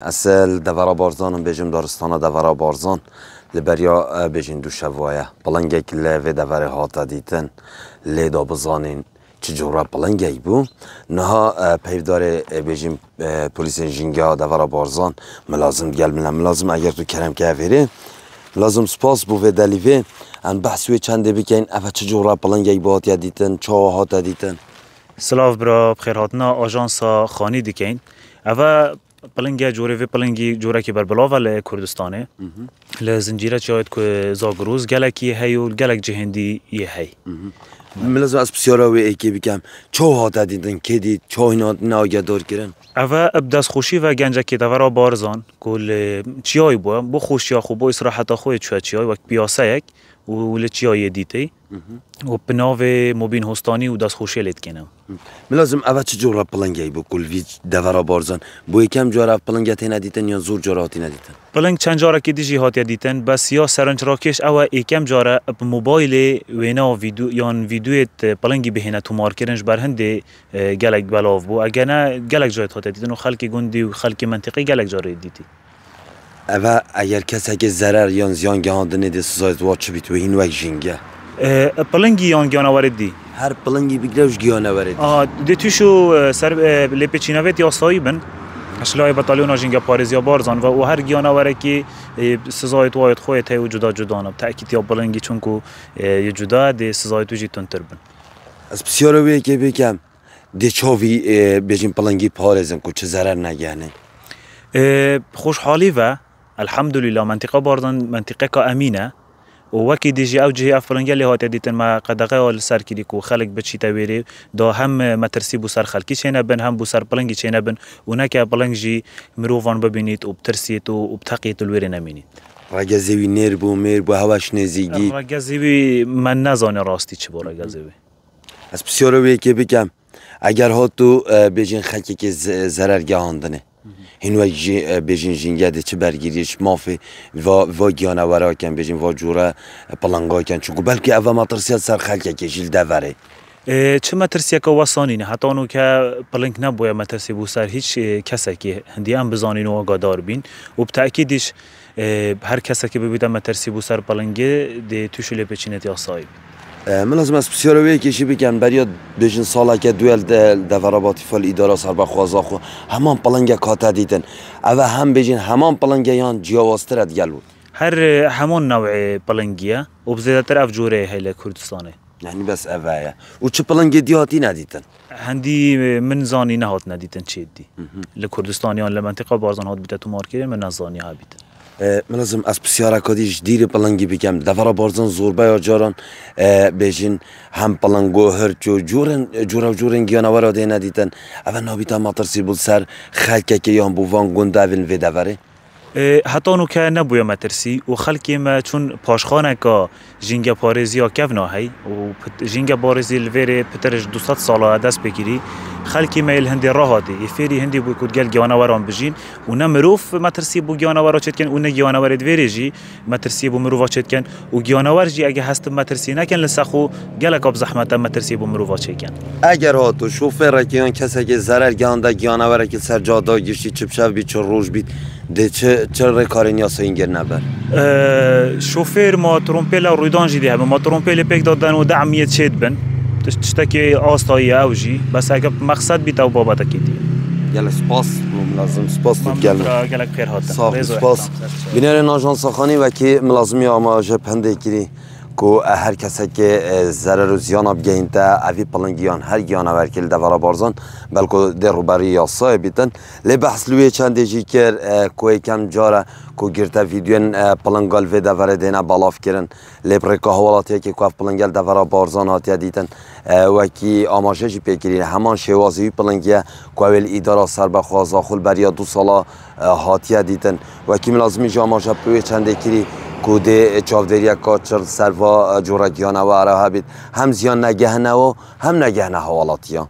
اصل دورا بارزانم بیشم دارستان دورا بارزان لبریا بیشین دو شوایه پلنگی که لوی دوره هاتا دیتن لیدا بزانین چجورا پلنگی بو نها پیودار بیشیم پلیس جنگا دورا بارزان ملازم گل ملازم اگر تو کرم که افیره لازم سپاس بو و دلیوه ان بحثوی چنده بکن اف چجورا پلنگی بو هاتا دیتن چه هاتا دیتن سلاف برا بخیر هاتنا آژانس خانی دیکن اوا پلنگی جوری و پلنگی جوره که بر بلاول کردستانه لزنجیره چاید که زاگروز گلکی هیول گلک جهندی یه هی ملازم از بسیارا و ایکی بکم چه هاتا دیتن که دید چه اینا ناگه دار کرن اوا ابداس خوشی و گنجه که دورا بارزان کل چیای بو خوشی خوب و استراحت خوی چیای وقت پیاسه یک و چیای دیتی و بناو مبین هستانی و دست خوشی لید کنم ملازم اول چه جورا پلنگی بو کل وی دورا بارزان بو یکم جورا پلنگتی ندیتن یا زور جوراتی ندیتن پلنگ چند جارا که دیجی هاتی دیتن بس یا سرنج راکش او یکم جارا موبایل وینا ویدیو یا ویدیویت پلنگی بهینه تو مارکرنج بر هنده گلک بلاو بو اگر نه گلک جایت هاتی دیتن و خلک گندی و خلک منطقی گلک جاری دیتی اول اگر کسی که ضرر یا زیان گهاندنه ده سزایت واچ بیت و این وقت جنگه پلنگی یان گیانه وردی هر پلنگی بگیروش گیانه وردی ده توشو سر لپچیناویت یا سایبن اشلای بطالیون جنگ پاریزیا بارزان و هر گیانه وره که سزایت واید خویت هی و جدا جدا نب تأکید یا پلنگی چون که یه جدا ده سزایت وجی تنتر بن از بسیاره وی که بکم ده چاوی بیجین پلنگی پارزن که چه ضرر نگهنه خوشحالی و الحمدلله منطقه بارزان منطقه که امینه و وکی دیجی او جهی افرنگی اللي هات دیتن ما قدقه آل سر کلی کو خلق بچی تاویری دا هم مترسی بو سر خلقی چینه بن هم بو سر پلنگی چینه بن و نکه پلنگی مروفان ببینید و بترسید و بتقیت الوری نمینید رگزیوی نیر بو میر بو هواش نزیگی رگزیوی من نزانه راستی چی با رگزیوی از بسیاره وی که بکم اگر ها تو بیجین خلقی که ضرر گهاندنه هنوی بیجین جنگه ده چه برگیریش مافی و گیانه ورا کن بیجین و جوره پلنگا کن چونکو بلکه اول مترسیت سر خلقه که جیل دوره چه مترسیه که واسانی نه حتی آنو که پلنگ نبوید مترسی بو سر هیچ کسی که هندی هم بزانین و آگادار بین و بتأکیدش هر کسی که ببیده مترسی بو سر پلنگه ده توشو لپچینت یا صاحب من لازم از بسیاره وی کشی بکن برای بیشن ساله که دویل دوراباتی فال اداره سر بخوازا خو همان پلنگه کاتا دیدن او هم بیشن همان پلنگه یان جیاواسترد گلو هر همان نوع پلنگیه و بزیدتر اف جوره هیله کردستانه یعنی بس اوه و چه پلنگه دیاتی ندیدن هندی من زانی نهات ندیدن چه دی لکردستانیان لمنطقه بارزان هات بیده تو مارکه من نزانی ها بیدن من لازم از بسیاره کدیش دیر پلنگی بکم دورا بارزان زوربه یا جاران بیشین هم پلنگو هر جورن گیانه ورا ده ندیدن اول نابیتا مطرسی بود سر خلکه که یان بووان گنده وین وی دوره حتی نو که نبویا مترسی و خلکی ما چون پاشخانه که جنگ پارزیا کفنا هی و جنگ پارزی الویره پترش 200 ساله دست بگیری خلکی ما الهندی راهاتی افری هندی بو کد گل گیانه وران بجین و نه مروف مترسی بو گیانه ورا چت کن و نه گیانه ورد ویریجی مترسی بو مروفا چت کن و گیانه ورجی اگه هست مترسی نکن لسخو گلک اب زحمت مترسی بو مروفا چت کن اگر ها تو شوفر که کسی که ضرر گانده گیانه ور که سر جادا گشتی چپشو بی چه روز بید ده چه کاری نیاسه اینگر نبر شوفر ما ترومپیل رویدان جدی هم ما ترومپیل پک دادن و دعمیت شد بن تشتكي آستایی اوجی بس اگه مقصد بیت او بابت کیدی گل سپاس ملازم سپاس تو گلک خیر هاتن سپاس بینر آژانس خانی و کی ملازمی آماژه پنده کری کو هر کسی که ضرر و زیان بگینته اوی پلنگیان هر گیانه ورکل دورا بارزان بلکه در روبری یا صاحبیتن لی بحث لوی چند جی کر کوی کم جاره کو گرته ویدیوین پلنگال و دوره دینا بالاف کرن لی برکه حوالاتی که کوف پلنگال دورا بارزان هاتی دیتن و کی آماژه جی پیکرین همان شوازی پلنگیه کویل اداره سر بخوازا خل بریا 2 ساله هاتی دیتن و کی ملازمی جا آماژه لوی چند کری کوده چاودریا کاچر سروا جورا گیانه و عرها بید هم زیان نگهنه و هم نگهنه حوالاتیان